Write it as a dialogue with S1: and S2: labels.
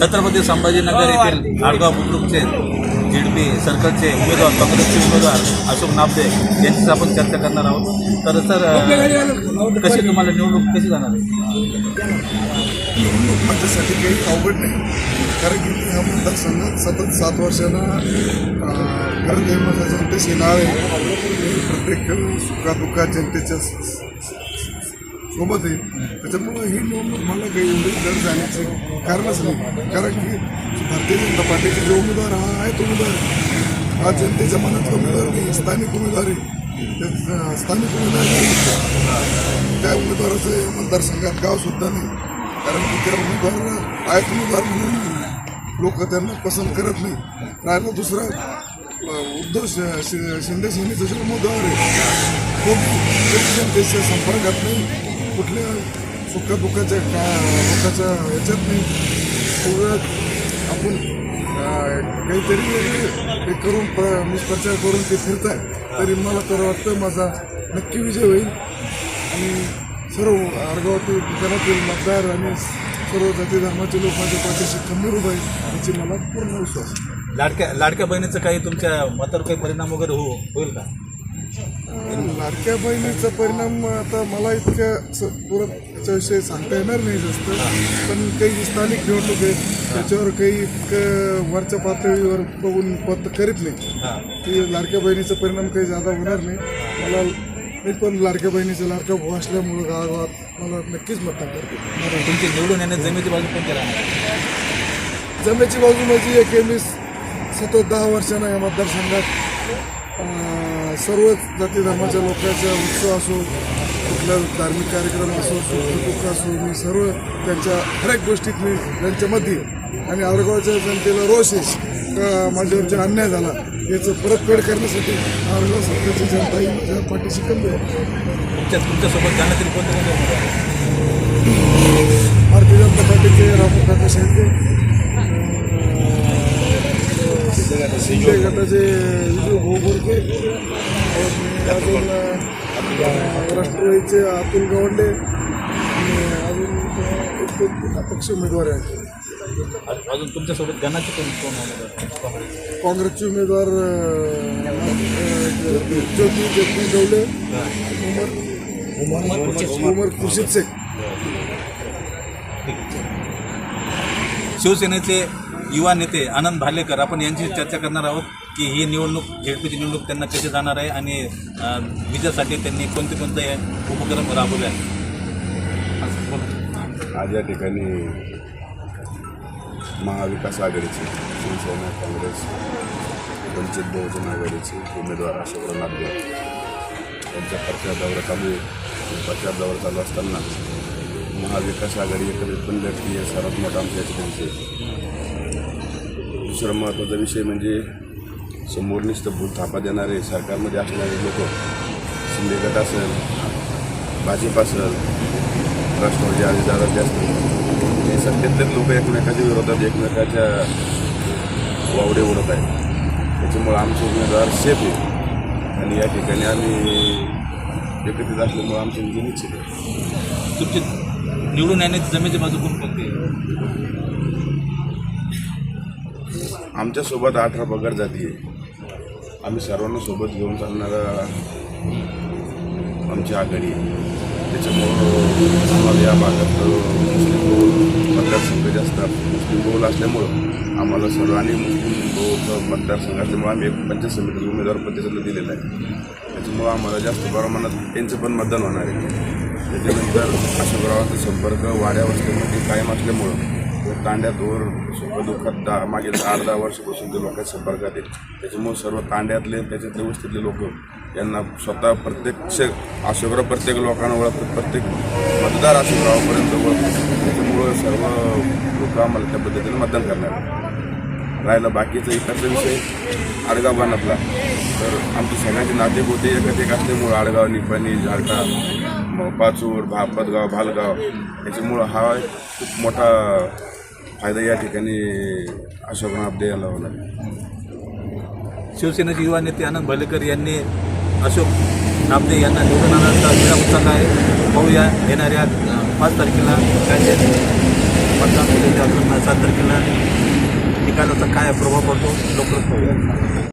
S1: छत्रपती संभाजीनगर येथील आडगाव बुद्रुकचे झेडपी सर्कलचे उमेदवार काँग्रेसचे उमेदवार अशोक नामदे यांची आपण चर्चा करणार आहोत. तर सर, कशी तुम्हाला निवडणूक कशी जाणार आहे?
S2: निवडणूक माझ्यासाठी काही अवघड नाही, कारण की ह्या मतदारसंघात सतत 7 वर्षांना गरज माझ्या जनतेशी नाळ आहे. प्रत्येक सुखादुःखात जनतेच्या सोबत आहे. त्याच्यामुळं ही निवडणूक मला काही एवढी जड जाण्याचे कारणच नाही, कारण की भारतीय जनता पार्टीचे जे उमेदवार आहे तो उमेदवार हा जनतेच्या मनातला उमेदवार नाही, स्थानिक उमेदवार आहे. स्थानिक उमेदवार त्या उमेदवाराचं मतदारसंघात गावसुद्धा नाही, कारण की त्या उमेदवार आहेत उमेदवार म्हणून लोक त्यांना पसंत करत नाही. राहिला दुसरा उद्धव शिंदे सेनेचा जो उमेदवार आहे तो जनतेच्या संपर्कात नाही, कुठल्या सुखादुःखाच्या लोकांच्या ह्याच्यात नाही. पुढं आपण काहीतरी हे करून निष्प्रचार करून ते फिरत आहे, तरी मला तर वाटतं माझा नक्की विजय होईल आणि सर्व आडगावातील ठिकाणातील मतदार आणि सर्व जाती धर्माचे लोक माझ्या पाठीशी खंबीर उभे आहेत याची मला पूर्ण विश्वास.
S1: लाडक्या बहिणीचा काही तुमच्या मतावर काही परिणाम वगैरे होईल का?
S2: लाडक्या बहिणीचा परिणाम आता मला इतक्या पुरं त्याच्याविषयी सांगता येणार नाही जास्त, पण काही स्थानिक निवडणूक आहेत त्याच्यावर काही वरच्या पातळीवर बघून मत करीत नाही की लाडक्या बहिणीचा परिणाम काही जादा होणार नाही. मी पण लाडक्या बहिणीचा लाडका भाऊ असल्यामुळं गावात मला नक्कीच मतदान करते.
S1: तुमची निवडून येण्यास जमेची बाजू कोणत्या राहणार?
S2: जमेची बाजू माझी एक मी सतत 10 वर्षांना या मतदारसंघात सर्वच जाती धर्माच्या लोकांचा उत्सव असो, कुठला धार्मिक कार्यक्रम असो, सुखदुःख असो, मी सर्व त्यांच्या हर एक गोष्टीत मी त्यांच्यामध्ये आणि आडगावच्या जनतेला रोष आहे का माझ्यावर जे अन्याय झाला याचं परतफेड करण्यासाठी आडगाव सरकारची जनता ही माझ्या पाठीशी कमी आहे.
S1: तुमच्यासोबत जाण्यातील कोणते उमेदवार?
S2: भारतीय जनता पार्टीचे रामू काका शेळके, शिंदे गटाचे विजू भाऊ बोरके, अजून राष्ट्रवादीचे अतुल गवंडे आणि अजून अपक्ष उमेदवार आहेत.
S1: अजून तुमच्यासोबत जाण्याचे कोण उमेदवार?
S2: काँग्रेसचे उमेदवार ज्योती जगदीश डवले, उमर खुर्शीद शेख.
S1: शिवसेनेचे युवा नेते आनंद भालेकर, आपण यांची चर्चा करणार आहोत की ही निवडणूक झेडपीची निवडणूक त्यांना कशी जाणार आहे आणि विजयासाठी त्यांनी कोणते उपक्रम राबवले आहेत.
S3: आज या ठिकाणी महाविकास आघाडीचे शिवसेना, काँग्रेस, वंचित बहुजन आघाडीचे उमेदवार अशोक नामदे यांचा प्रचार दौरा चालू आहे. प्रचार दौरा चालू असताना महाविकास आघाडी एकत्रित बनल्या की हे सर्वात मोठा आमच्या ठिकाणचे. दुसरा महत्त्वाचा विषय म्हणजे समोर नुसतं भूत थापा देणारे सरकारमध्ये असणारे लोक, शिंदे गट असेल, भाजप असेल, राष्ट्रवादी आणि दादा असतील, हे सत्तेतले लोक एकमेकाच्या विरोधात एकमेकाच्या वावडे उडत आहेत. त्याच्यामुळं आमचे उमेदवार सेफ आहे आणि या ठिकाणी आम्ही एकत्रित असल्यामुळं आमचे विजय निश्चित आहे.
S1: तुमची निवडून येण्याची जमेची बाजू कोणती?
S3: आमच्यासोबत 18 पगार जाती आहे. आम्ही सर्वांना सोबत घेऊन चालणारा आमची आघाडी आहे. त्याच्यामुळं आम्हाला या भागात मुस्लिम बहुल मतदारसंघ जास्त मुस्लिम बहुल असल्यामुळं आम्हाला सर्वांनी मुस्लिम बहुल मतदारसंघ असल्यामुळं आम्ही एक पंचायत समितीचा उमेदवार पण त्याच्यातलं दिलेलं आहे. त्याच्यामुळं आम्हाला जास्त प्रमाणात त्यांचं पण मतदान होणार आहे. त्याच्यानंतर अशोकरावांचा संपर्क वाड्या वस्तीमध्ये कायम असल्यामुळं तांड्यातवर सुखदुःखात मागील 8-10 वर्षापासून ते लोकांच्या संपर्कात आहेत. त्याच्यामुळे सर्व तांड्यातले त्याच्यातले वस्तीतले लोक यांना स्वतः प्रत्यक्ष अशोकराव प्रत्येक लोकांना ओळखतात, प्रत्येक मतदार अशोकरावापर्यंत ओळखतात. त्याच्यामुळं सर्व लोक आम्हाला त्या पद्धतीने मतदान करणार. राहिला बाकीचा इकडचा विषय आडगाव बांधला तर आमचे सगळ्यांचे नाते होते एक असल्यामुळं आडगाव, निपाणी, झारटा, पाचूर, भापतगाव, भालगाव याच्यामुळं हा खूप मोठा फायदा या ठिकाणी अशोक नामदे याला होणार.
S1: शिवसेनेचे युवा नेते आनंद भालेकर यांनी अशोक नामदे यांना निवडून आणण्याचा विचार आहे. पाहूया येणाऱ्या 5 तारखेला काय मतदान होते ते अजून 7 तारखेला निकालाचा काय प्रभाव पडतो लवकरच पाहूया.